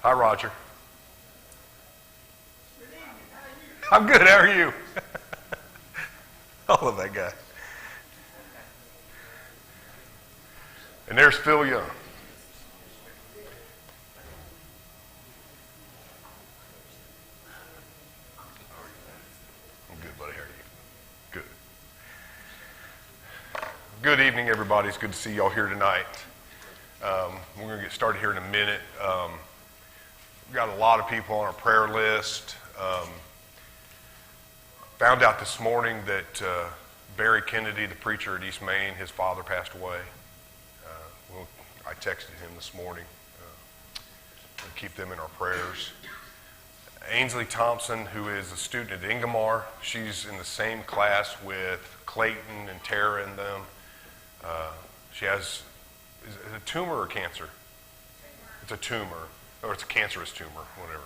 Hi, Roger. I'm good. How are you? I love that guy. And there's Phil Young. I'm good, buddy. How are you? Good. Good evening, everybody. It's good to see y'all here tonight. We're going to get started here in a minute. We've got a lot of people on our prayer list. Found out this morning that Barry Kennedy, the preacher at East Main, his father passed away. I texted him this morning. We'll keep them in our prayers. Ainsley Thompson, who is a student at Ingomar, she's in the same class with Clayton and Tara and them. She has, is it a tumor or cancer? It's a tumor, or it's a cancerous tumor, whatever.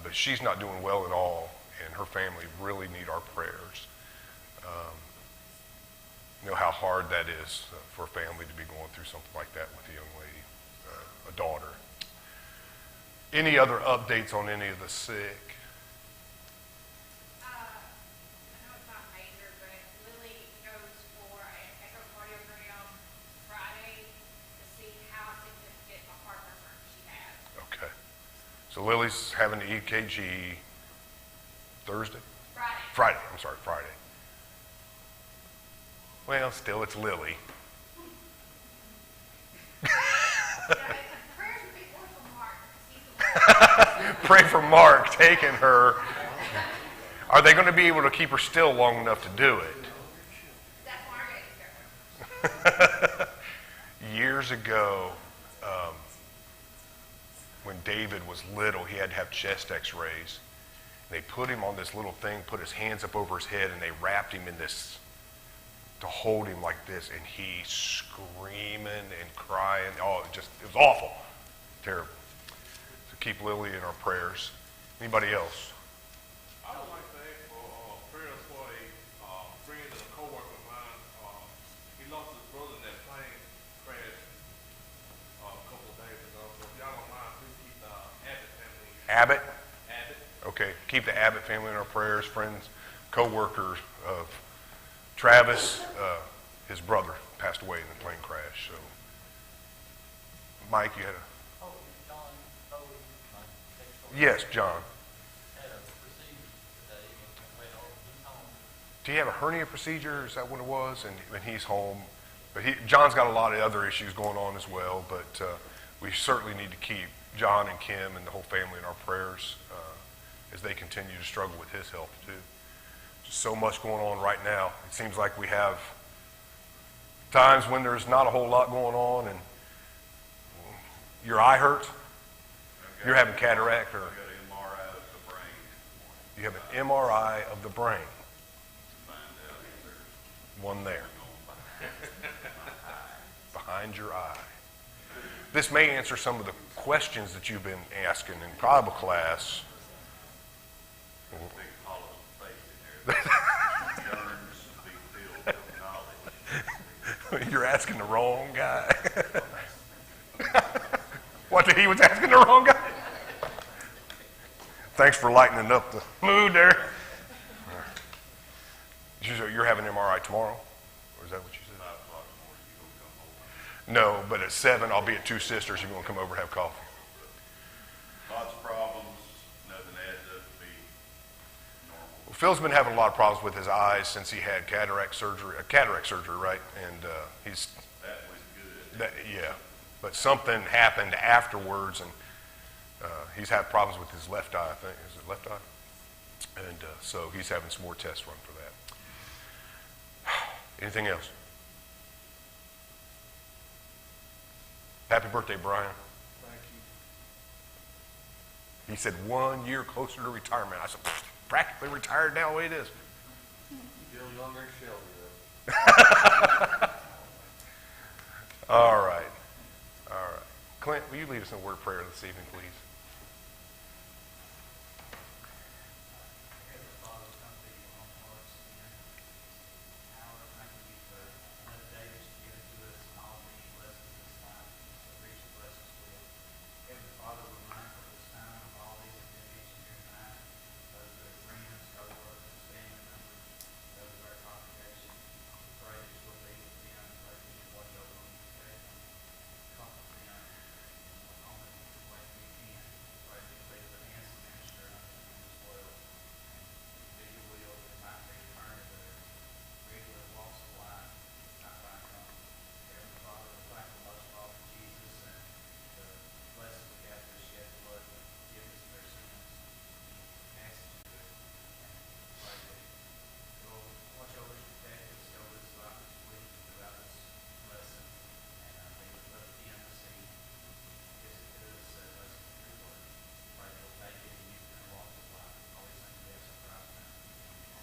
But she's not doing well at all, and her family really need our prayers. You know how hard that is for a family to be going through something like that with a young lady, a daughter. Any other updates on any of the sick? I know it's not major, but Lily goes for an echocardiogram Friday to see how significant a heart murmur she has. Okay. So Lily's having the EKG Thursday? Friday. I'm sorry, Friday. Well, still, it's Lily. Pray for Mark taking her. Are they going to be able to keep her still long enough to do it? Years ago, when David was little, he had to have chest x-rays. They put him on this little thing, put his hands up over his head, and they wrapped him in this to hold him like this, and he's screaming and crying. Oh, it was awful. Terrible. So keep Lily in our prayers. Anybody else? I would like to ask for prayers for a friend and a co-worker of mine. He lost his brother in that plane crash a couple of days ago. So if y'all don't mind, please keep the Abbott family. Abbott? Abbott. Okay. Keep the Abbott family in our prayers. Friends, co-workers of Travis, his brother passed away in the plane crash. So, Mike, you had a... Yes, John. Do you have a hernia procedure? Is that what it was? And he's home. But John's got a lot of other issues going on as well. But we certainly need to keep John and Kim and the whole family in our prayers as they continue to struggle with his health too. Just so much going on right now. It seems like we have times when there's not a whole lot going on, and your eye hurts. You're having cataract, or you have an MRI of the brain. One there, behind your eye. This may answer some of the questions that you've been asking in Bible class. You're asking the wrong guy. What, he was asking the wrong guy? Thanks for lightening up the mood there. You're having an MRI tomorrow? Or is that what you said? No, but at 7, I'll be at Two Sisters. You're going to come over and have coffee. Lots of problems. Nothing adds up to be normal. Well, Phil's been having a lot of problems with his eyes since he had cataract surgery, right? And he's... That was good. Yeah. But something happened afterwards, and he's had problems with his left eye, I think. Is it left eye? And so he's having some more tests run for that. Anything else? Happy birthday, Brian. Thank you. He said 1 year closer to retirement. I said, practically retired now the way it is. Still younger than Shelby, though. All right. Clint, will you lead us in a word of prayer this evening, please? Father, we're mindful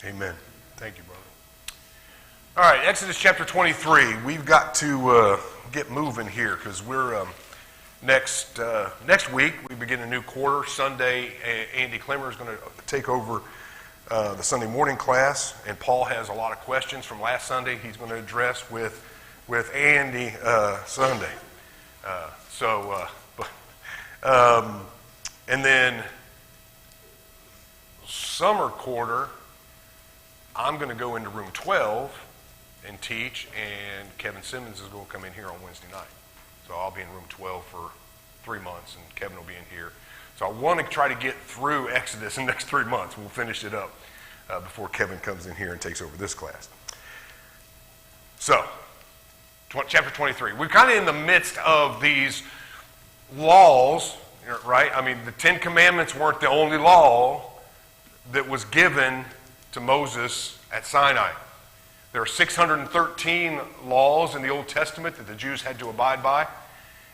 Amen. Thank you, brother. All right, Exodus chapter 23. We've got to get moving here because we're next week we begin a new quarter. Sunday, Andy Clemmer is going to take over the Sunday morning class, and Paul has a lot of questions from last Sunday he's going to address with Andy Sunday. And then summer quarter, I'm going to go into room 12 and teach, and Kevin Simmons is going to come in here on Wednesday night. So I'll be in room 12 for 3 months, and Kevin will be in here. So I want to try to get through Exodus in the next 3 months. We'll finish it up before Kevin comes in here and takes over this class. So, chapter 23. We're kind of in the midst of these laws, right? I mean, the Ten Commandments weren't the only law that was given to Moses at Sinai. There are 613 laws in the Old Testament that the Jews had to abide by.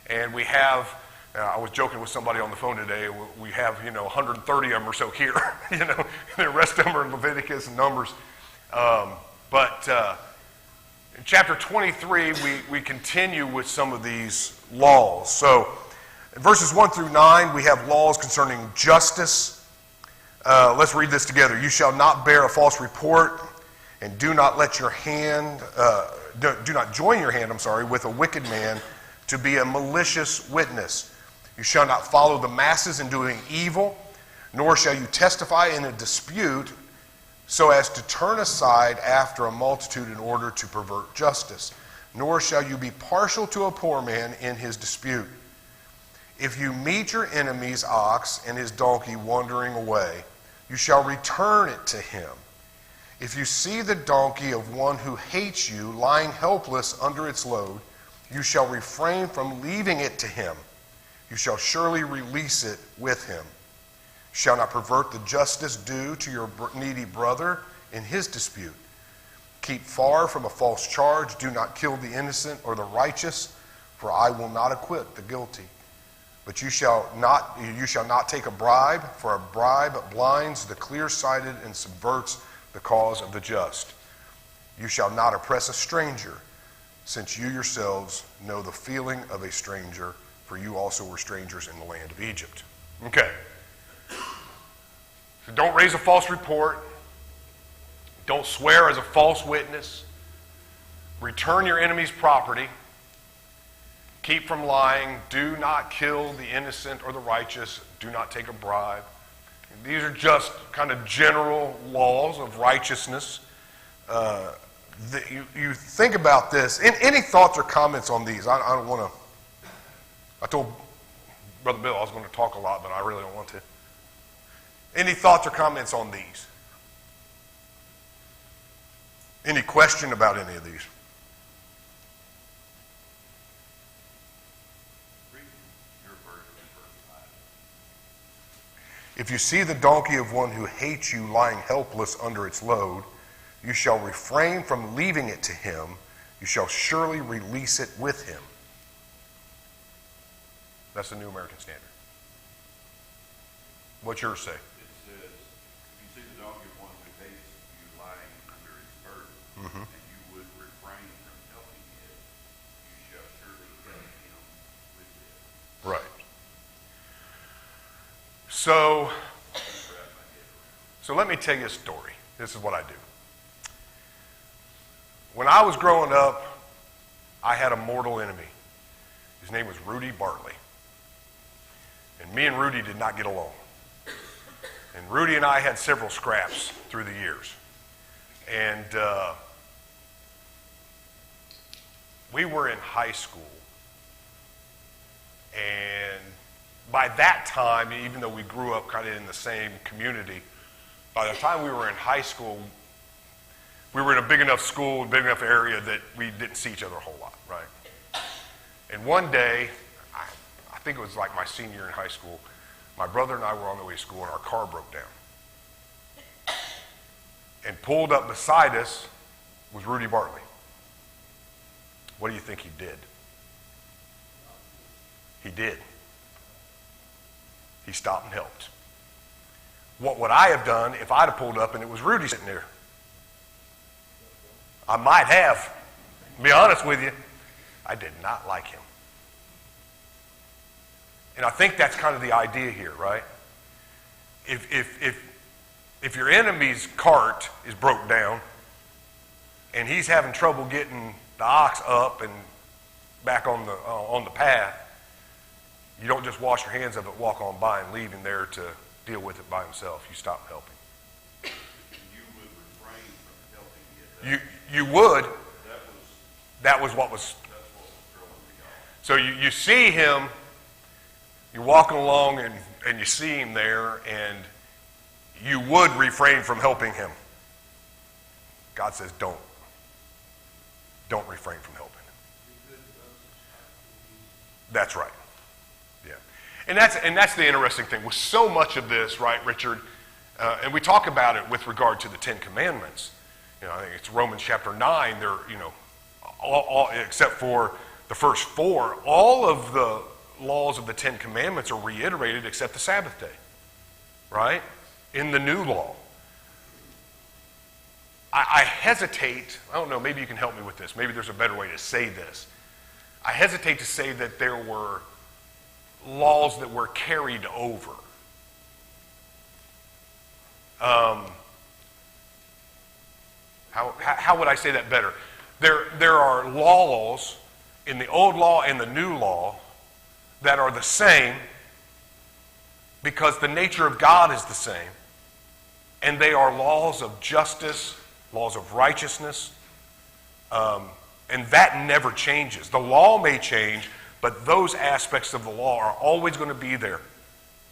And we have, I was joking with somebody on the phone today, we have, 130 of them or so here. The rest of them are in Leviticus and Numbers. But in chapter 23, we continue with some of these laws. So in verses 1 through 9, we have laws concerning justice. Let's read this together. You shall not bear a false report, and do not let your hand, do not join your hand, with a wicked man to be a malicious witness. You shall not follow the masses in doing evil, nor shall you testify in a dispute so as to turn aside after a multitude in order to pervert justice. Nor shall you be partial to a poor man in his dispute. If you meet your enemy's ox and his donkey wandering away, you shall return it to him. If you see the donkey of one who hates you lying helpless under its load, you shall refrain from leaving it to him. You shall surely release it with him. You shall not pervert the justice due to your needy brother in his dispute. Keep far from a false charge. Do not kill the innocent or the righteous, for I will not acquit the guilty. But you shall not take a bribe, for a bribe blinds the clear-sighted and subverts the cause of the just. You shall not oppress a stranger, since you yourselves know the feeling of a stranger, for you also were strangers in the land of Egypt. Okay. So don't raise a false report. Don't swear as a false witness. Return your enemy's property. Keep from lying. Do not kill the innocent or the righteous. Do not take a bribe. These are just kind of general laws of righteousness. You think about this. Any thoughts or comments on these? I don't want to. I told Brother Bill I was going to talk a lot, but I really don't want to. Any thoughts or comments on these? Any question about any of these? If you see the donkey of one who hates you lying helpless under its load, you shall refrain from leaving it to him. You shall surely release it with him. That's the New American Standard. What's yours say? It says, if you see the donkey of one who hates you lying under its burden, and you would refrain from helping it, you shall surely help him with it. Right. So let me tell you a story. This is what I do. When I was growing up, I had a mortal enemy. His name was Rudy Bartley. And me and Rudy did not get along. And Rudy and I had several scraps through the years. And we were in high school. And by that time, even though we grew up kind of in the same community, by the time we were in high school, we were in a big enough school, big enough area that we didn't see each other a whole lot, right? And one day, I think it was like my senior year in high school, my brother and I were on the way to school and our car broke down. And pulled up beside us was Rudy Bartley. What do you think he did? He did. He stopped and helped. What would I have done if I'd have pulled up and it was Rudy sitting there I might have. To be honest with you, I did not like him. And I think that's kind of the idea here, right? If your enemy's cart is broke down and he's having trouble getting the ox up and back on the path, you don't just wash your hands of it, walk on by, and leave him there to deal with it by himself. You stop helping. You would refrain from helping it. You would. That was What was. that's what was throwing me off. So you see him, you're walking along and you see him there, and you would refrain from helping him. God says don't. Don't refrain from helping him. That's right. Yeah. And that's the interesting thing with so much of this, right, Richard? And we talk about it with regard to the Ten Commandments. I think it's Romans chapter 9. They're, all except for the first 4, all of the laws of the Ten Commandments are reiterated except the Sabbath day, right? In the new law. I hesitate, I don't know, maybe you can help me with this. Maybe there's a better way to say this. I hesitate to say that there were laws that were carried over. How would I say that better? There are laws in the old law and the new law that are the same because the nature of God is the same. And they are laws of justice, laws of righteousness, and that never changes. The law may change, but those aspects of the law are always going to be there.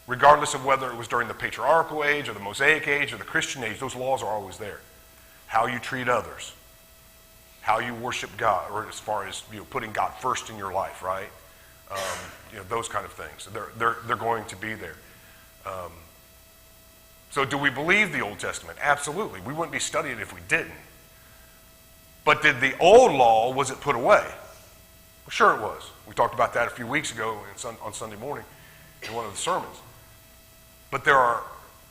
Regardless of whether it was during the patriarchal age or the Mosaic age or the Christian age, those laws are always there. How you treat others, how you worship God, or as far as putting God first in your life, right? Those kind of things. They're going to be there. So do we believe the Old Testament? Absolutely. We wouldn't be studying it if we didn't. But did the old law, was it put away? Well, sure it was. We talked about that a few weeks ago on Sunday morning in one of the sermons. But there are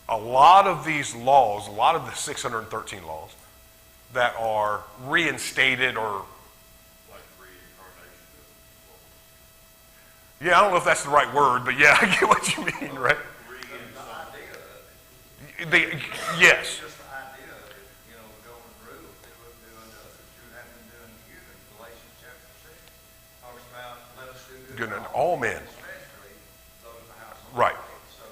a lot of these laws, a lot of the 613 laws, that are reinstated or... Like reincarnation of Yeah, I don't know if that's the right word, but yeah, I get what you mean, right? Yes. Just the idea of it, going through, they were doing others. You have been doing you in Galatians chapter 6. Talks about let us do good to all men. Especially those of the house of Right. faith. So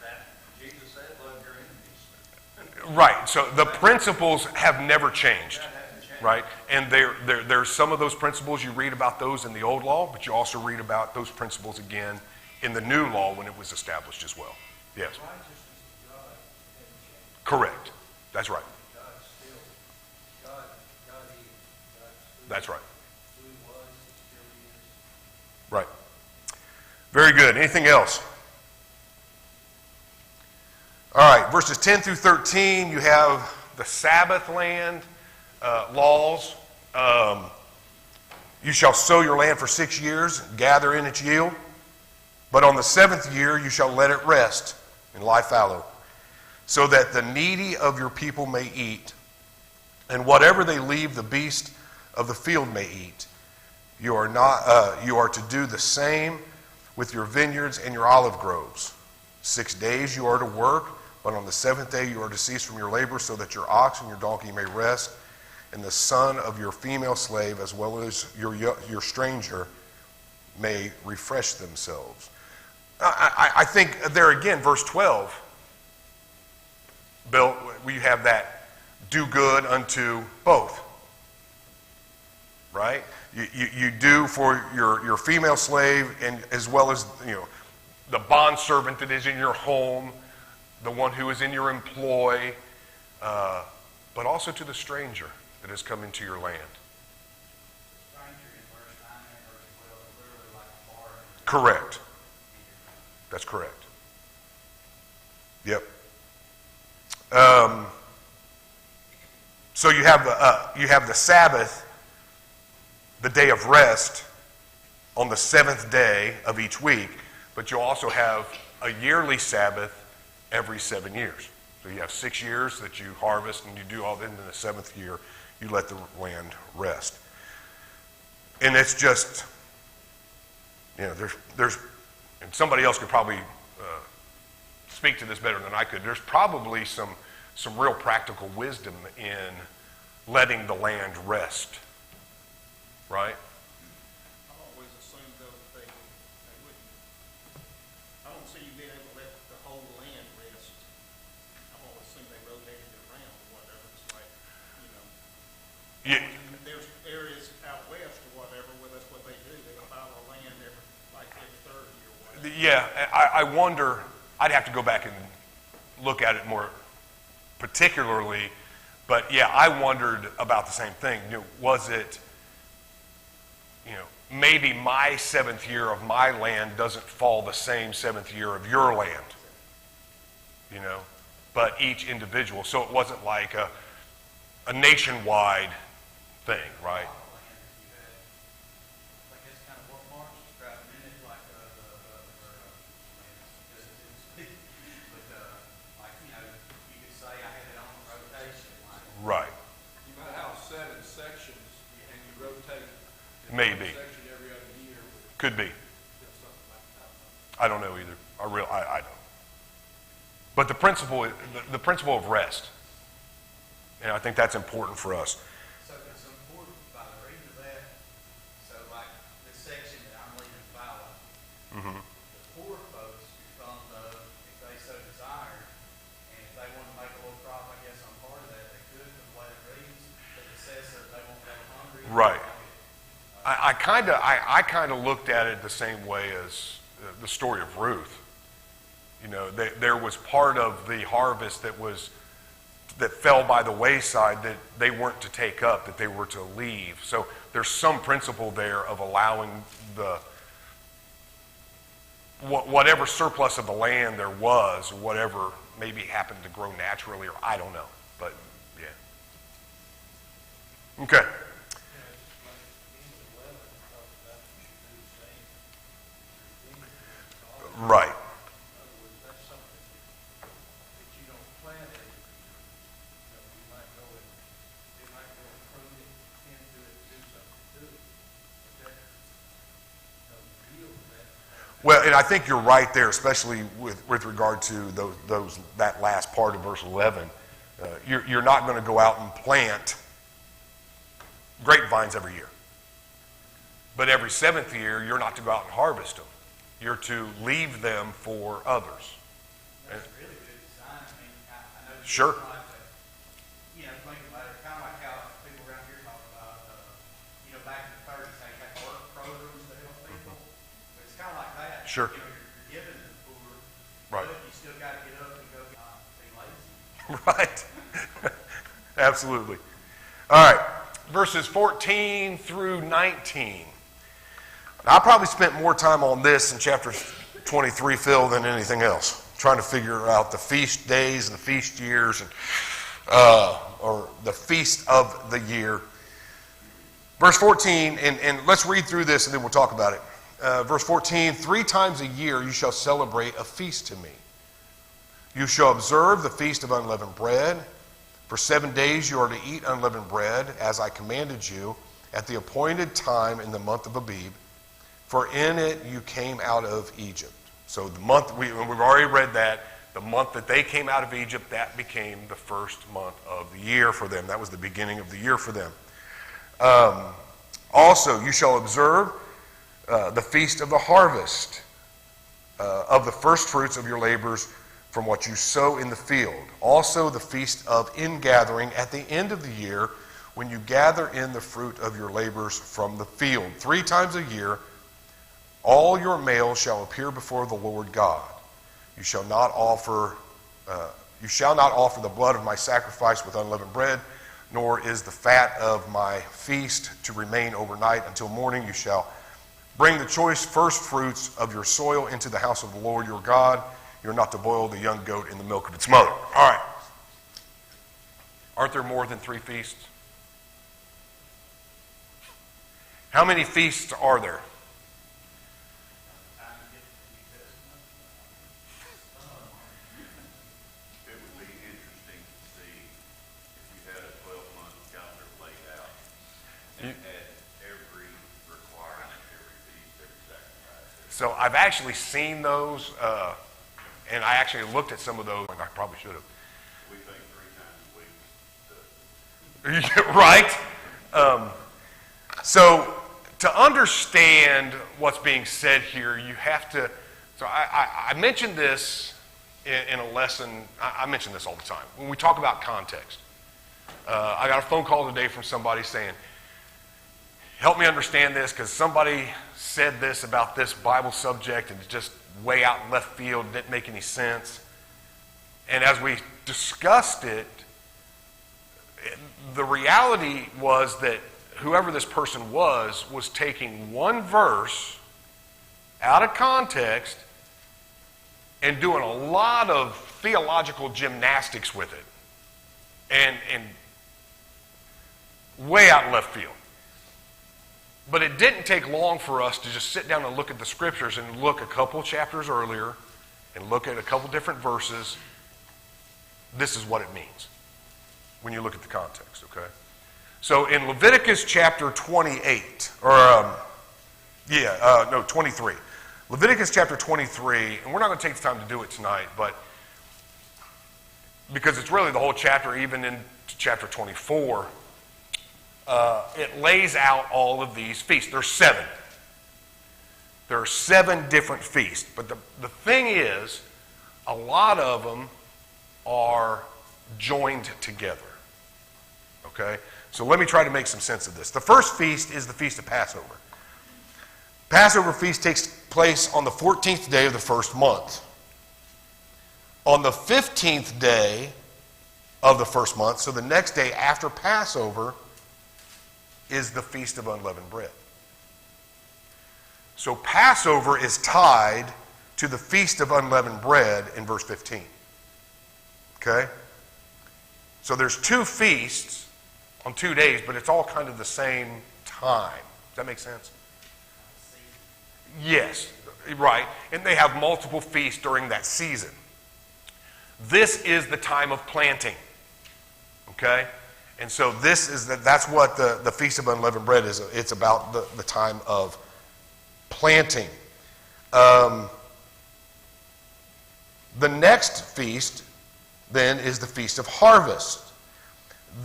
that Jesus said, love your enemies. Right. So the principles have never changed. That hasn't changed. Right? And there's some of those principles, you read about those in the old law, but you also read about those principles again in the new law when it was established as well. Yes. Righteousness of God hasn't changed. Correct. That's right. God's still, God is. God's That's right. who he was, still is. Right. Very good. Anything else? All right. Verses 10 through 13, you have the Sabbath land laws. You shall sow your land for 6 years, gather in its yield. But on the 7th year you shall let it rest and lie fallow, so that the needy of your people may eat, and whatever they leave the beast of the field may eat. You are to do the same with your vineyards and your olive groves. 6 days you are to work, but on the 7th day you are to cease from your labor, so that your ox and your donkey may rest, and the son of your female slave, as well as your stranger, may refresh themselves. I think there again, verse 12, Bill, we have that do good unto both, right? You do for your female slave, and as well as the bondservant that is in your home, the one who is in your employ, but also to the stranger that has come into your land. Stranger in verse 9 and verse 12 are literally like a foreigner. Correct. That's correct. Yep. So you have the Sabbath, the day of rest, on the 7th day of each week, but you also have a yearly Sabbath every 7 years. So you have 6 years that you harvest and you do all that, in the 7th year you let the land rest. And it's just, there's and somebody else could probably speak to this better than I could. There's probably some real practical wisdom in letting the land rest, right? I've always assumed though that they wouldn't. I don't see you being able to let the whole land rest. I've always assumed they rotated it around or whatever. It's like, Yeah. there's areas out west or whatever where that's what they do. They file a land every third year or whatever. Yeah, I wonder, I'd have to go back and look at it more particularly, but yeah, I wondered about the same thing. Was it, maybe my 7th year of my land doesn't fall the same 7th year of your land, but each individual. So it wasn't like a nationwide thing, right? Like that's kind of what Mark's describing, isn't it? Like you could say I had it on rotation. Right. You might have 7 sections and you rotate Maybe. section every other year. Could be. Something like that. I don't know either. I don't. But the principle of rest, and I think that's important for us. So it's important by the reading of that. So like this section that I'm leaving fallow, Mm-hmm. the poor folks could come though if they so desired, and if they want to make a little crop, I guess on part of that they could from what it reads, but it says that they won't go hungry. Right. I kind of looked at it the same way as the story of Ruth. There was part of the harvest that fell by the wayside that they weren't to take up, that they were to leave. So there's some principle there of allowing whatever surplus of the land there was, or whatever maybe happened to grow naturally, or I don't know. But yeah. Okay. Right. Well, and I think you're right there, especially with regard to that last part of verse 11. You're not going to go out and plant grapevines every year. But every 7th year, you're not to go out and harvest them. You're to leave them for others. That's really good design. I mean, I know. Sure. Think about it, kind of like how people around here talk about, back in the 30s, they had work programs to help people. But it's kind of like that. Sure. You're giving to the poor, Right. but you still got to get up and go be lazy. Right. Absolutely. All right. Verses 14 through 19. I probably spent more time on this in chapter 23, Phil, than anything else, trying to figure out the feast days and the feast years, and or the feast of the year. Verse 14, and let's read through this and then we'll talk about it. Verse 14, 3 times a year you shall celebrate a feast to me. You shall observe the feast of unleavened bread. For 7 days you are to eat unleavened bread, as I commanded you, at the appointed time in the month of Abib. For in it you came out of Egypt. So the month, we've already read that, the month that they came out of Egypt, that became the first month of the year for them. That was the beginning of the year for them. Also, you shall observe the feast of the harvest, of the first fruits of your labors from what you sow in the field. Also the feast of ingathering at the end of the year, when you gather in the fruit of your labors from the field. 3 times a year, all your males shall appear before the Lord God. You shall not offer the blood of my sacrifice with unleavened bread, nor is the fat of my feast to remain overnight until morning. You shall bring the choice first fruits of your soil into the house of the Lord your God. You're not to boil the young goat in the milk of its mother. All right. Aren't there more than 3 feasts? How many feasts are there? It would be interesting to see if you had a 12-month calendar laid So I've actually seen those, and I actually looked at some of those, and I probably should have. We think 3 times a week. Right? So to understand what's being said here, you have to. So I mentioned this in a lesson. I mention this all the time when we talk about context. I got a phone call today from somebody saying, "Help me understand this because somebody said this about this Bible subject and it's just way out in left field, didn't make any sense." And as we discussed it, the reality was that whoever this person was taking one verse out of context and doing a lot of theological gymnastics with it. And way out in left field. But it didn't take long for us to just sit down and look at the scriptures and look a couple chapters earlier and look at a couple different verses. This is what it means when you look at the context, okay? So in Leviticus chapter 28, 23. Leviticus chapter 23, and we're not going to take the time to do it tonight, but because it's really the whole chapter, even into chapter 24, it lays out all of these feasts. There's 7. There are 7 different feasts. But the thing is, a lot of them are joined together. Okay? So let me try to make some sense of this. The first feast is the Feast of Passover. Passover feast takes place on the 14th day of the first month. On the 15th day of the first month, so the next day after Passover, is the Feast of Unleavened Bread. So Passover is tied to the Feast of Unleavened Bread in verse 15. Okay? So there's 2 feasts on 2 days, but it's all kind of the same time. Does that make sense? Yes, right. And they have multiple feasts during that season. This is the time of planting. Okay? And so that's what the Feast of Unleavened Bread is. It's about the time of planting. The next feast then is the Feast of Harvest.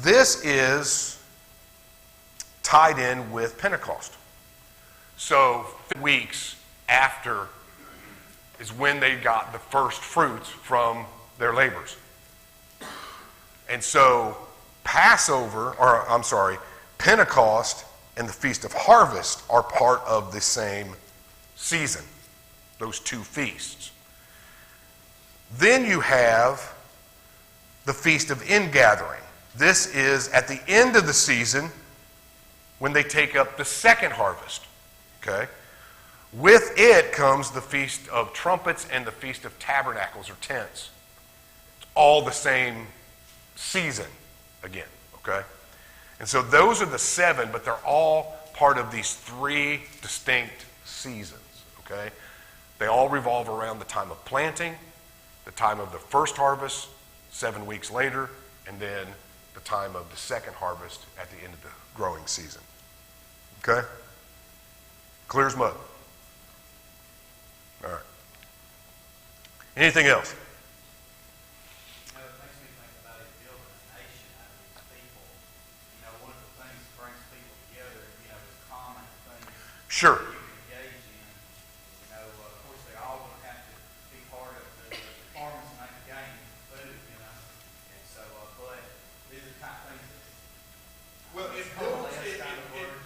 This is tied in with Pentecost. So 5 weeks after is when they got the first fruits from their labors. And so Pentecost and the Feast of Harvest are part of the same season, those 2 feasts. Then you have the Feast of Ingathering. This is at the end of the season when they take up the second harvest. Okay? With it comes the Feast of Trumpets and the Feast of Tabernacles or Tents. It's all the same season again, okay? And so those are the 7, but they're all part of these 3 distinct seasons, okay? They all revolve around the time of planting, the time of the first harvest, 7 weeks later, and then the time of the second harvest at the end of the growing season. Okay? Clear as mud. All right. Anything else? You know, it makes me think about it building a nation out of these people. You know, one of the things that brings people together, you know, is common things Sure. you can engage in. You know, of course, they all going to have to be part of the performance and make a game of food, you know. And so, but these are the kind of things that Well, it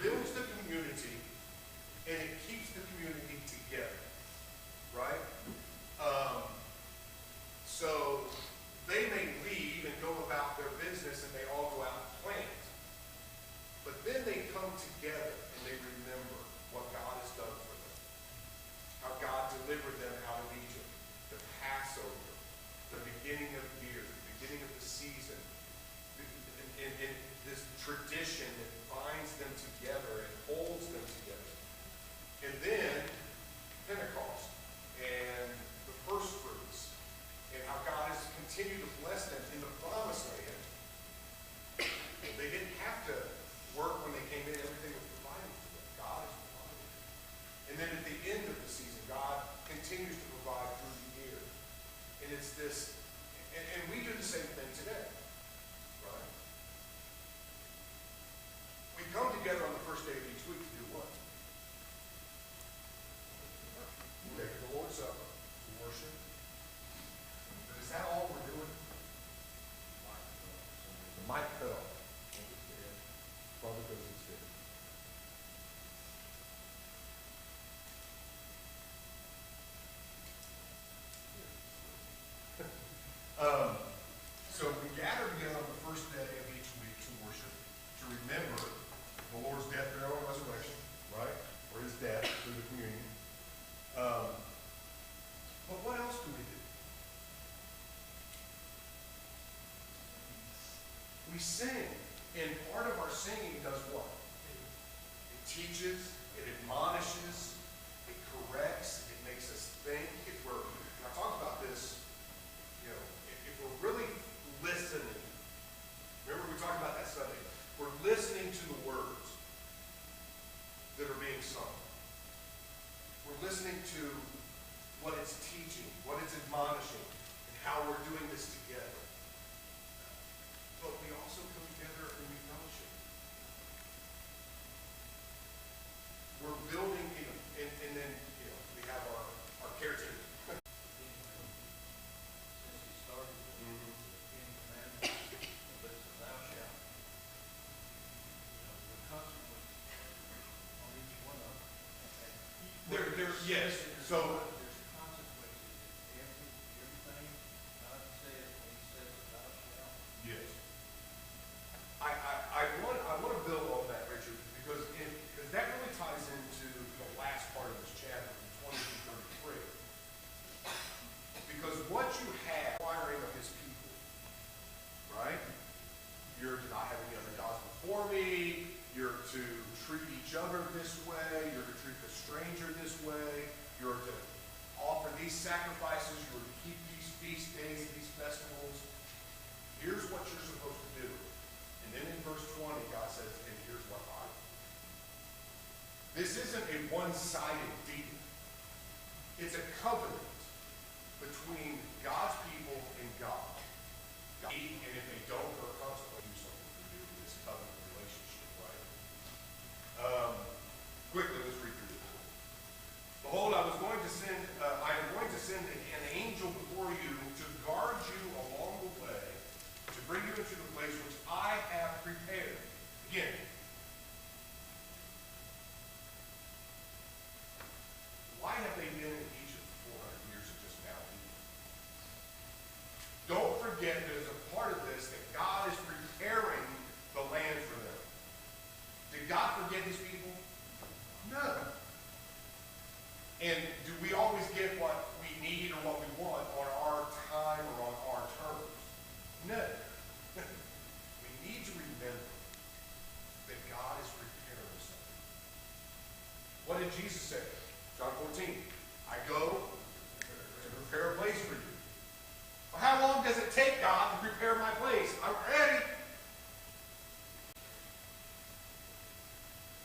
builds the community, and it keeps the community together, right? So they may leave and go about their business, and they all go out and plant. But then they come together, and they remember what God has done for them, how God delivered them out of Egypt, the Passover, the beginning of the year, the beginning of the season, and this tradition that binds them together and holds them together. And then Pentecost and the first fruits and how God has continued to bless them in the promised land. They didn't have to work when they came in. Everything was provided for them. God has provided. And then at the end of the season, God continues to provide through the years. And it's this, and we do the same thing today, right? We come together on the first day of each week to do what? Take the Lord's Supper, to worship. But is that all we're doing? The mic fell. Probably because it's dead. So we gather together on the first day of each week to worship, to remember the Lord's death, burial, and resurrection, right? Or his death through the communion. But what else do we do? We sing, and part of our singing does what? It teaches, it admonishes, it corrects, it makes us think. If we're, and I talked about this, you know, if we're really listening, remember we talked about that Sunday, we're listening to the words that are being sung. We're listening to what it's teaching, what it's admonishing, and how we're doing this together. But we also come together and we fellowship. We're building, you know, and then, you know, we have our care team. Since he started with the Ten Commandments, but it's a thou shalt. You know, the consequences on each one of them. Yes. So There's consequences in everything God says when he says thou shalt. yes. I want to build on that, Richard, because that really ties into the last part of this chapter, from 20 through 33. Because what you have, requiring of his people, right? You're to not have any other gods before me. You're to treat each other this way. You're to treat the stranger this way. You're to offer these sacrifices. You're to keep these feast days, these festivals. Here's what you're supposed to do. And then in verse 20, God says, and here's what I do. This isn't a one-sided deal. It's a covenant between God's people and God. And if they don't, there are consequences. Do something to do with this covenant relationship, right? Quickly, let's read through this. Behold, I am going to send an angel before you to guard you along the way, to bring you into the place which I have prepared. Again, why have they been in Egypt for 400 years and just now leaving? Don't forget there's a part of this that God is preparing the land for them. Did God forget his people? No. And do we always get what we need or what we want on our time or on our terms? No. We need to remember that God is preparing something. What did Jesus say? John 14. I go to prepare a place for you. Well, how long does it take, God, to prepare my place? I'm ready.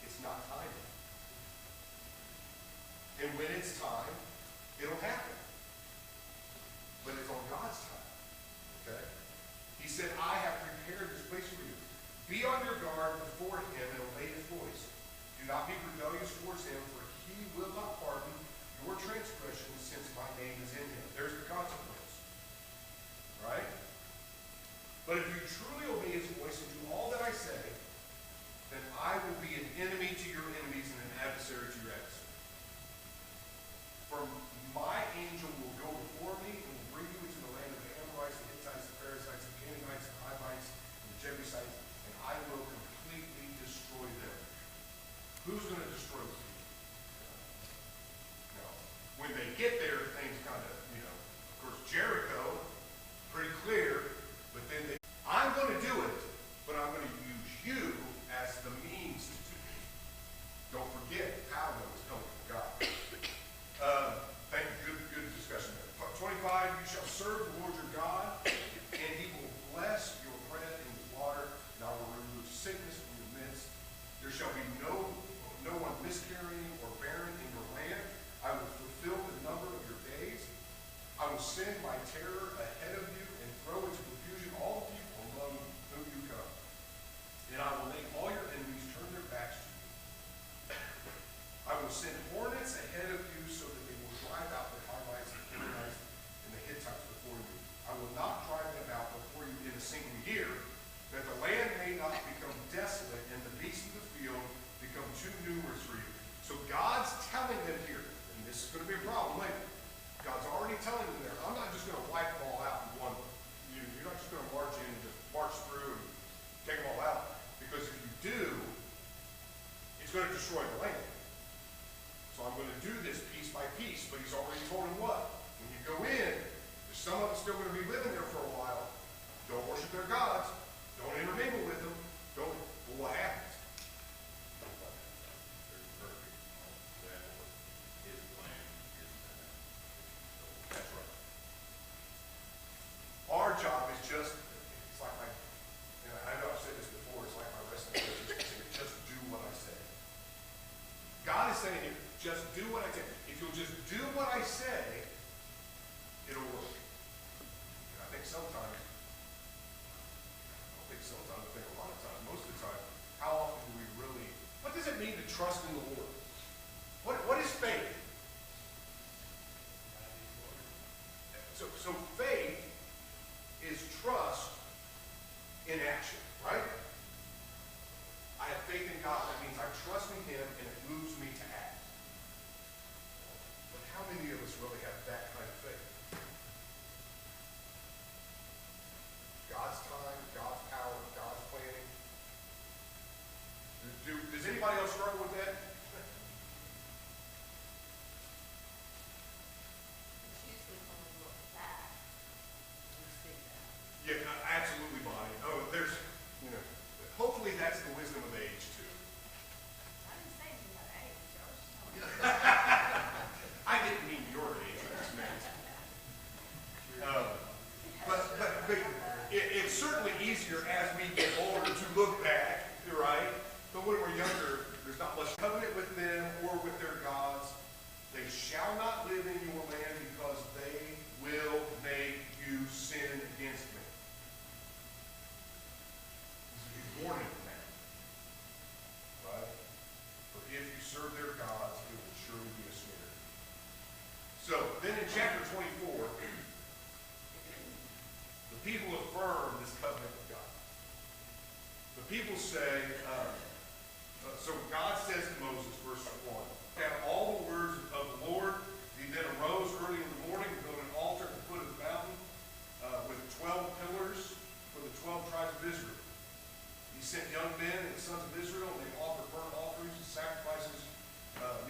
It's not time. And when it's time, it'll happen. But it's on God's time. Okay? He said, I have prepared this place for you. Be on your guard before him and obey his voice. Do not be rebellious towards him, for he will not pardon your transgressions, since my name is in him. There's the consequence. Right? But if you truly obey his voice and do all that I say, then I will be an enemy to your enemies and an adversary to your adversaries. For my angel will go before me and will bring you into the land of the Amorites, the Hittites, the Perizzites, the Canaanites, the Hivites, and the Jebusites, and I will completely destroy them. Who's going to destroy these people? No. When they get there, things kind of, of course, Jericho, pretty clear, but then I'm going to do it, but I'm going to use you as the means to do it. Don't forget, power is coming from God. Thank you. Good discussion there. 25, you shall serve the Lord your God, and he will bless your bread and your water, and I will remove sickness from your midst. There shall be no one miscarrying or barren in your land. I will fulfill the number of your send my terror ahead of you and throw into confusion all the people among whom you come. And I will make all your enemies turn their backs to you. I will send hornets ahead of you so that they will drive out the Hivites, the Canaanites, and the Hittites before you. I will not drive them out before you in a single year, that the land may not become desolate and the beasts of the field become too numerous for you. So God's telling them here, and this is going to be a problem later. God's already telling them there, I'm not just going to wipe them all out in one. You're not just going to march in and just march through and take them all out. Because if you do, it's going to destroy the land. So I'm going to do this piece by piece, but he's already told him what? When you go in, there's some of them still going to be living there for a while. Don't worship their gods. Don't intermingle with them. Don't. Well, what happens? That's right. Our job is just, it's like my, and I know I've said this before, it's like my wrestling coach used to say, just do what I say. God is saying here, just do what I say. If you'll just do what I say, it'll work. And I think sometimes, I think a lot of times, most of the time, how often do we really, what does it mean to trust in the Lord? What is faith? So faith is trust in action, right? I have faith in God. That means I trust in Him and it moves me to act. But how many of us really have that kind of faith? God's time, God's power, God's planning. Does anybody else struggle with that? It's usually when we look back, we see that. Yeah, absolutely, Bonnie. Oh, there's, hopefully that's the wisdom of age, too. I didn't say anything about age, I was just telling you. I didn't mean your age, I just meant. But it's certainly easier as we get older to look back, right? But when we're younger, there's not much covenant with them or with their gods. They shall not live in your land because they will make you sin against me. This is a warning now. Right? For if you serve their gods, it will surely be a snare. So, then in chapter 24, the people affirm this covenant with God. The people say, so God says to Moses, verse 1, "Have all the words of the Lord." He then arose early in the morning and built an altar at the foot of the mountain with 12 pillars for the 12 tribes of Israel. He sent young men and the sons of Israel, and they offered burnt offerings and sacrifices,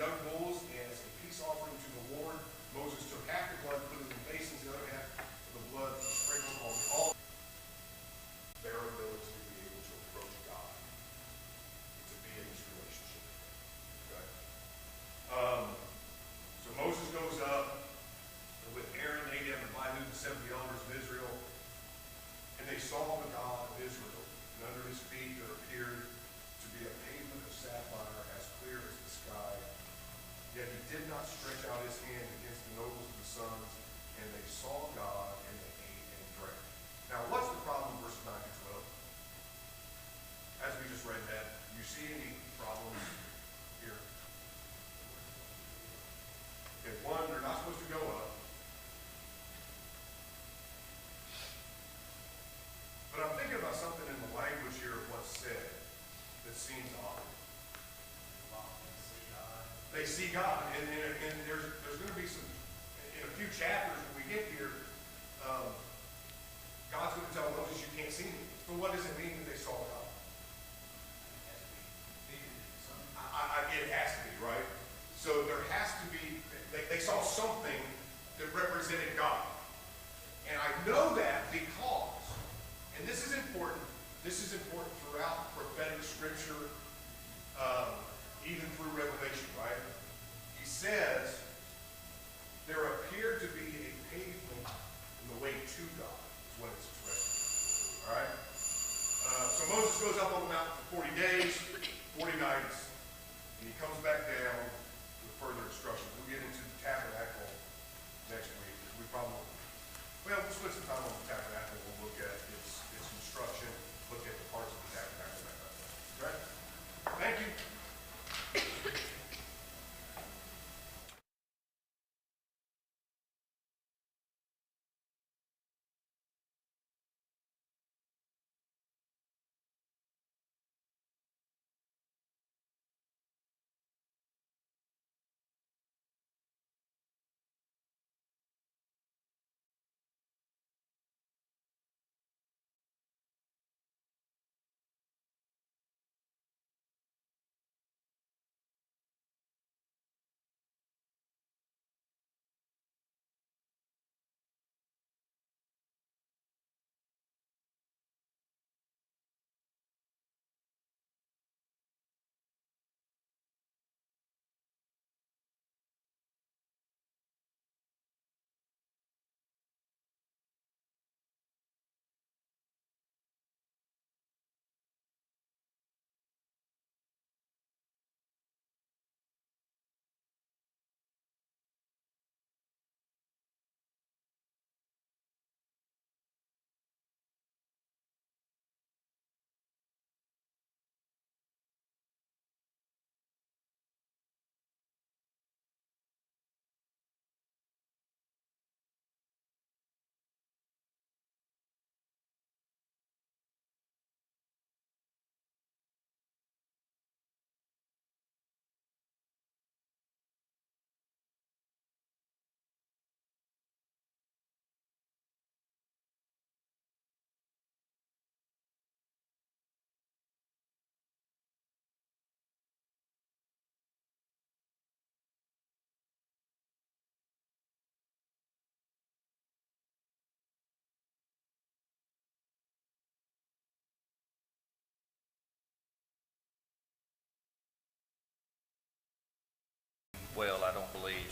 young bulls, as a peace offering to the Lord. Moses took half the blood, put it in basins, the other half of the blood sprinkled on the altar. Their ability to be able to approach God, to be in this relationship. Okay? So Moses goes up with Aaron, Nadab, and Abihu, the 70 elders of Israel, and they saw the God of Israel, and under his feet there appeared to be a pavement of sapphire as clear as the sky. Yet he did not stretch out his hand against the nobles of the sons, and they saw God, and they ate and drank. Now, what's the problem in verses 9 to 12? As we just read that, do you see any problems here? Okay, one, they're not supposed to go up. But I'm thinking about something in the language here of what's said that seems odd. They see God, and there's going to be some, in a few chapters when we get here, God's going to tell Moses, you can't see me. So what does it mean that they saw God? It has to be, right? So there has to be, they saw something that represented God. And I know that because, and this is important throughout prophetic scripture, even through Revelation, right? He says, there appeared to be a pavement in the way to God, is what it's expressed. All right? So Moses goes up on the mountain for 40 days, 40 nights, and he comes back down with further instructions. We'll get into the tabernacle next week. We probably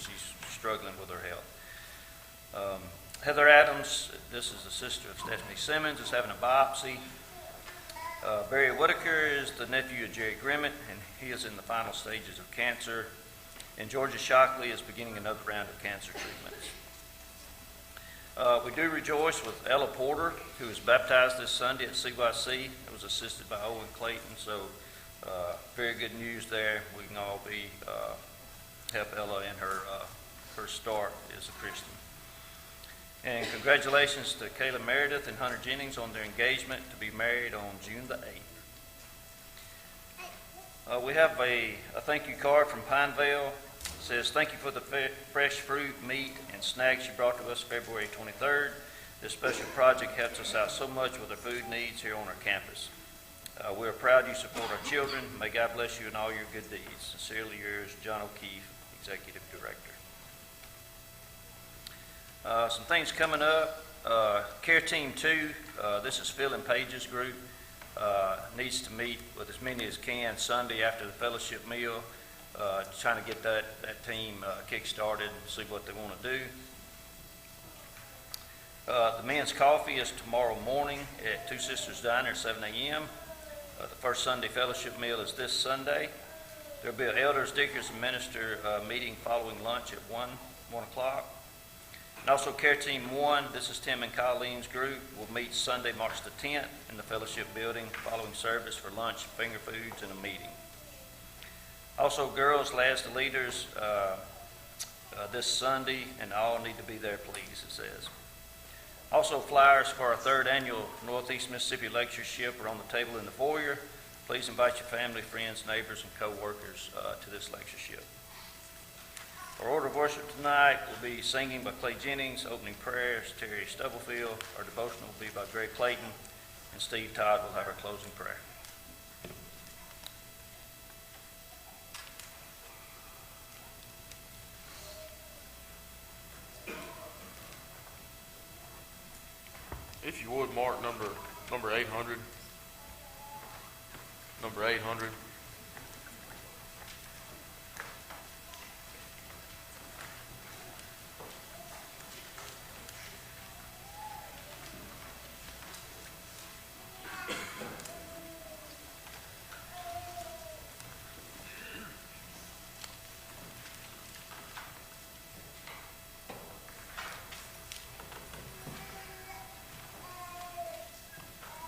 she's struggling with her health. Heather Adams, this is the sister of Stephanie Simmons, is having a biopsy. Barry Whitaker is the nephew of Jerry Grimmett, and he is in the final stages of cancer. And Georgia Shockley is beginning another round of cancer treatments. We do rejoice with Ella Porter, who was baptized this Sunday at CYC. It was assisted by Owen Clayton, so very good news there. We can all help Ella in her start as a Christian. And congratulations to Kayla Meredith and Hunter Jennings on their engagement to be married on June the 8th. We have a thank you card from Pineville. It says, thank you for the fresh fruit, meat, and snacks you brought to us February 23rd. This special project helps us out so much with our food needs here on our campus. We are proud you support our children. May God bless you in all your good deeds. Sincerely yours, John O'Keefe, Executive Director. Some things coming up. Care Team 2, this is Phil and Paige's group, needs to meet with as many as can Sunday after the fellowship meal, trying to get that team kick-started and see what they want to do. The men's coffee is tomorrow morning at Two Sisters Diner, 7 a.m. The first Sunday fellowship meal is this Sunday. There will be an elders, deacons, and minister meeting following lunch at 1 o'clock. And also Care Team 1, this is Tim and Colleen's group, will meet Sunday, March the 10th in the fellowship building following service for lunch, finger foods, and a meeting. Also girls, lads to leaders this Sunday, and all need to be there, please, it says. Also flyers for our 3rd annual Northeast Mississippi Lectureship are on the table in the foyer. Please invite your family, friends, neighbors, and co-workers to this lectureship. Our order of worship tonight will be singing by Clay Jennings, opening prayers, Terry Stubblefield. Our devotional will be by Greg Clayton, and Steve Todd will have our closing prayer. If you would, mark number 800. Number 800.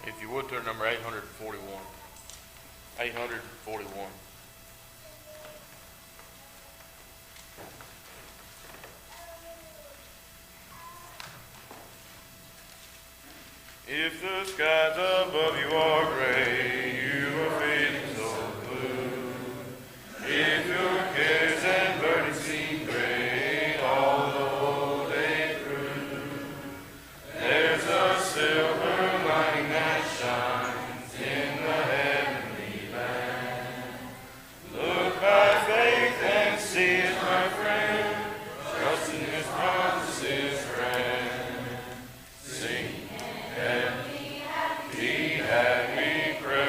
If you would, turn number 841. 841. If the skies above you are gray, you are feeling so blue. If your cares and burdens seem great all the whole day through, there's a silver lining that shines in the heavenly land. Look by faith and see it, my friend. Trust in His promises, friend. Sing happy, happy, happy, praise.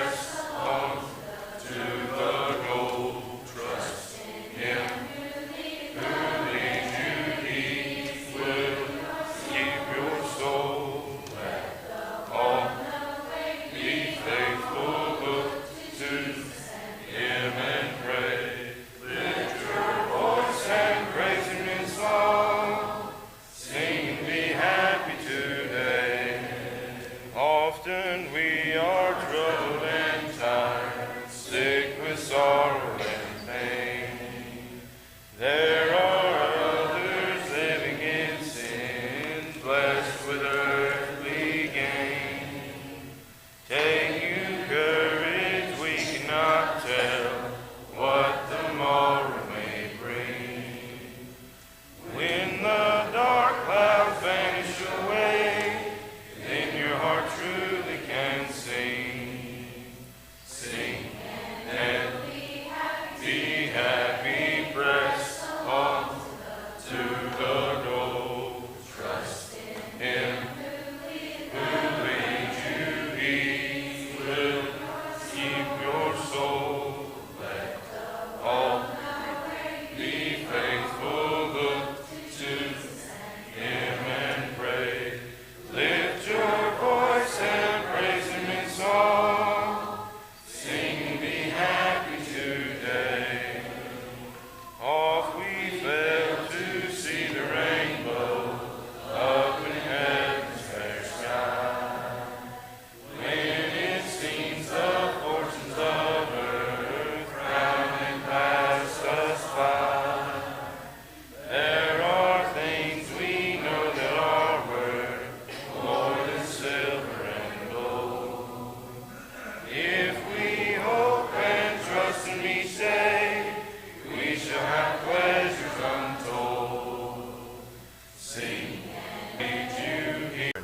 And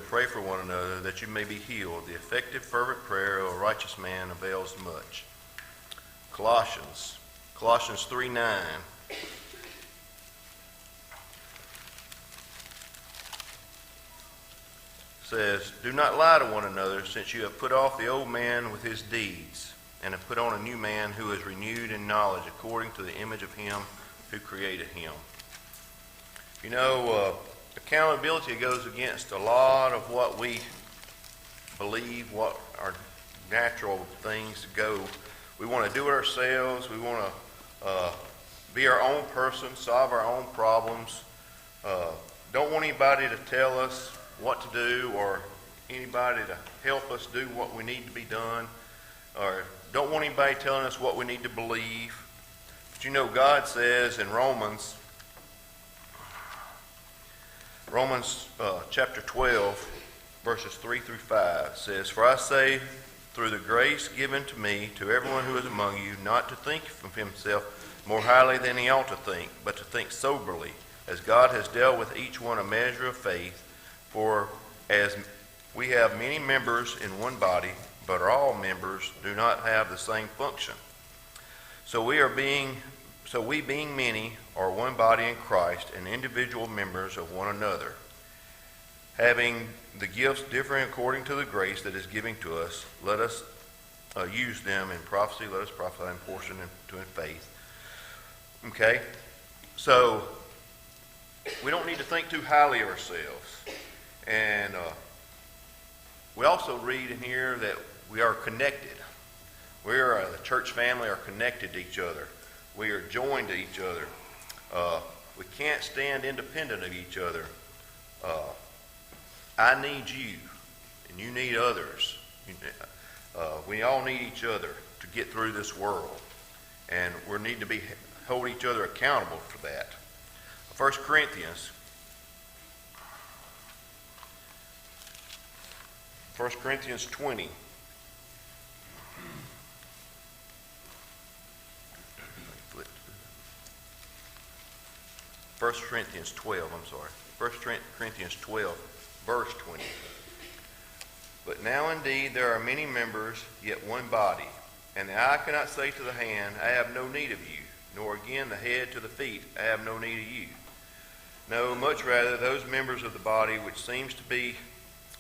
pray for one another that you may be healed. The effective, fervent prayer of a righteous man avails much. Colossians 3:9. Says, do not lie to one another, since you have put off the old man with his deeds, and have put on a new man who is renewed in knowledge according to the image of him who created him. You know, accountability goes against a lot of what we believe, what our natural things go. We want to do it ourselves. We want to be our own person, solve our own problems. Don't want anybody to tell us what to do, or anybody to help us do what we need to be done, or don't want anybody telling us what we need to believe. But you know, God says in Romans chapter 12, verses 3 through 5, says, for I say, through the grace given to me, to everyone who is among you, not to think of himself more highly than he ought to think, but to think soberly, as God has dealt with each one a measure of faith. For as we have many members in one body, but all members do not have the same function. So we being many are one body in Christ, and individual members of one another, having the gifts differing according to the grace that is given to us. Let us use them in prophecy. Let us prophesy in portion and in faith. Okay, so we don't need to think too highly of ourselves. And we also read in here that we are connected. We are, the church family are connected to each other. We are joined to each other. We can't stand independent of each other. I need you, and you need others. We all need each other to get through this world. And we need to hold each other accountable for that. 1 Corinthians 20. 1 Corinthians 12, 1 Corinthians 12, verse 20. But now indeed there are many members, yet one body. And the eye cannot say to the hand, I have no need of you, nor again the head to the feet, I have no need of you. No, much rather those members of the body which seems to be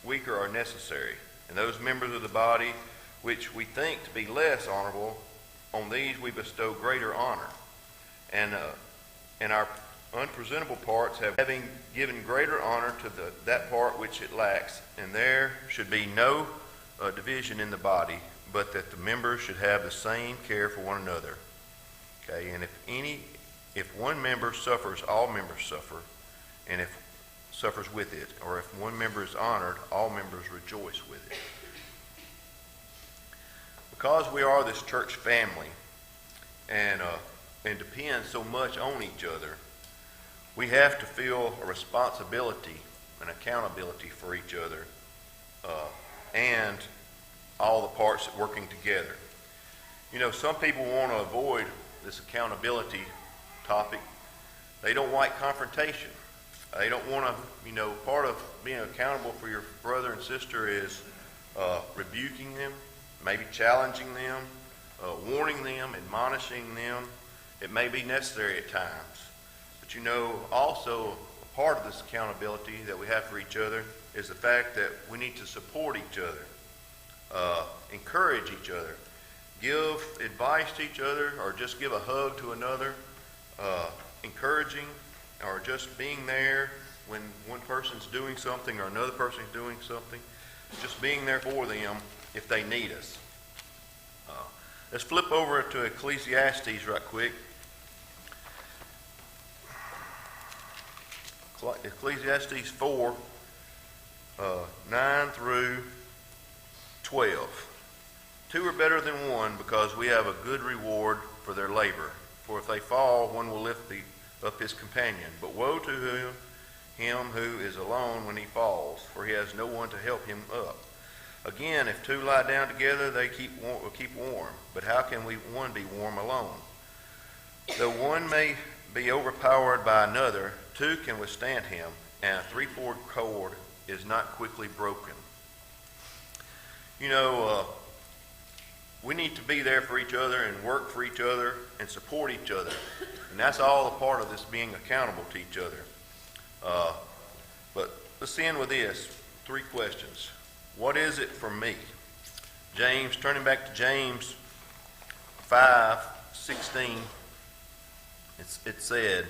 weaker are necessary, and those members of the body which we think to be less honorable, on these we bestow greater honor. And our unpresentable parts having given greater honor to that part which it lacks, and there should be no division in the body, but that the members should have the same care for one another. Okay, and if one member suffers, all members suffer, and if suffers with it, or if one member is honored, all members rejoice with it. Because we are this church family and depend so much on each other, we have to feel a responsibility and accountability for each other and all the parts working together. You know, some people want to avoid this accountability topic. They don't like confrontation. They don't want to, part of being accountable for your brother and sister is rebuking them, maybe challenging them, warning them, admonishing them. It may be necessary at times. But also a part of this accountability that we have for each other is the fact that we need to support each other, encourage each other, give advice to each other, or just give a hug to another, encouraging, or just being there when one person's doing something or another person's doing something, just being there for them if they need us. Let's flip over to Ecclesiastes right quick. Ecclesiastes 4, 9 through 12. Two are better than one, because we have a good reward for their labor. For if they fall, one will lift up his companion. But woe to him who is alone when he falls, for he has no one to help him up. Again, if two lie down together, they will keep warm. But how can one be warm alone? Though one may be overpowered by another, two can withstand him. and a three-chord chord is not quickly broken. You know, we need to be there for each other and work for each other and support each other. And that's all a part of this, being accountable to each other. But let's end with this. 3 questions. What is it for me? James, turning back to James 5:16, it said,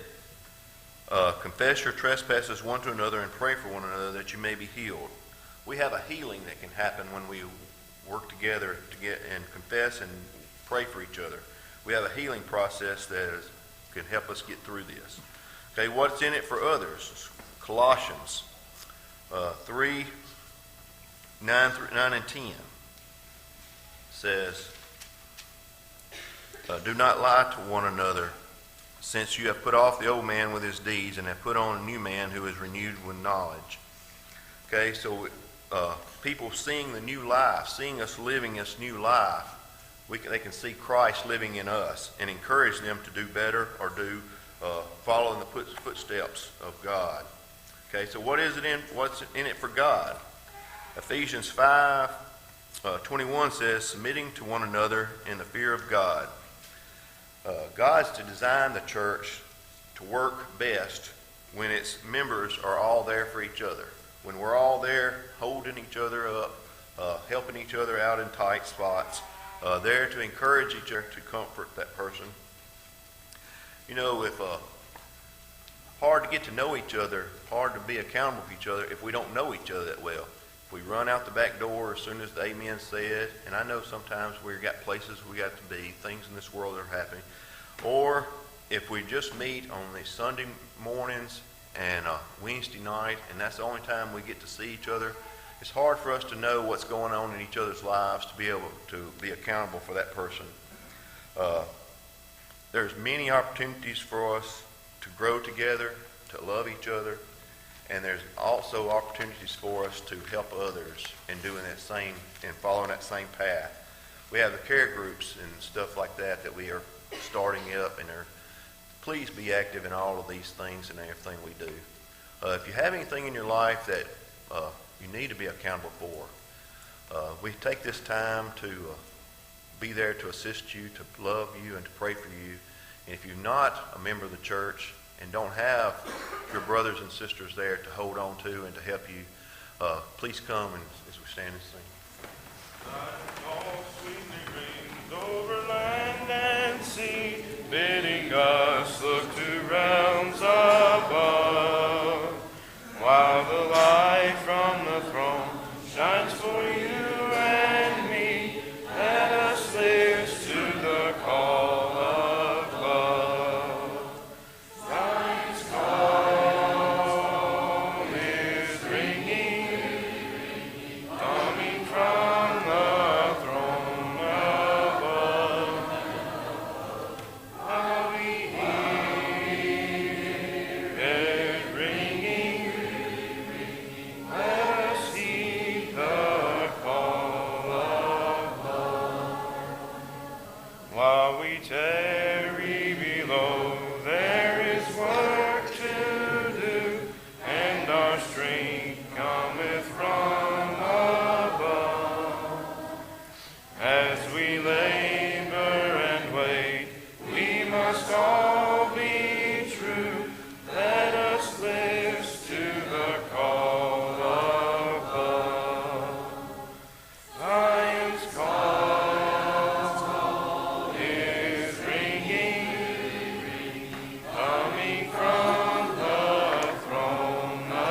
confess your trespasses one to another and pray for one another that you may be healed. We have a healing that can happen when we work together to get and confess and pray for each other. We have a healing process that can help us get through this. Okay, what's in it for others? Colossians 3:9 and 10 says, do not lie to one another, since you have put off the old man with his deeds and have put on a new man who is renewed with knowledge. Okay, so people seeing the new life, seeing us living this new life, they can see Christ living in us and encourage them to do better or follow in the footsteps of God. Okay, so what's in it for God? Ephesians 5:21 says, submitting to one another in the fear of God. God's to design the church to work best when its members are all there for each other. When we're all there holding each other up, helping each other out in tight spots, there to encourage each other, to comfort that person. You know, if hard to get to know each other, hard to be accountable for each other if we don't know each other that well. If we run out the back door as soon as the amen said, and I know sometimes we've got places we got to be, things in this world that are happening, or if we just meet on the Sunday mornings and Wednesday night, and that's the only time we get to see each other, it's hard for us to know what's going on in each other's lives to be able to be accountable for that person. There's many opportunities for us to grow together, to love each other, and there's also opportunities for us to help others in doing that same and following that same path. We have the care groups and stuff like that we are starting up, and please be active in all of these things and everything we do. If you have anything in your life that you need to be accountable for, we take this time to be there to assist you, to love you, and to pray for you. And if you're not a member of the church and don't have your brothers and sisters there to hold on to and to help you, please come and as we stand and sing. All sweetly rings over land and sea, bidding us look to realms above, while the light from the throne shines for you and me. Let us listen to the call of love. Zion's call is ringing, coming from the throne above. How we hear it ringing, let us heed the call of love. While we tarry below, there is work to do, and our strength cometh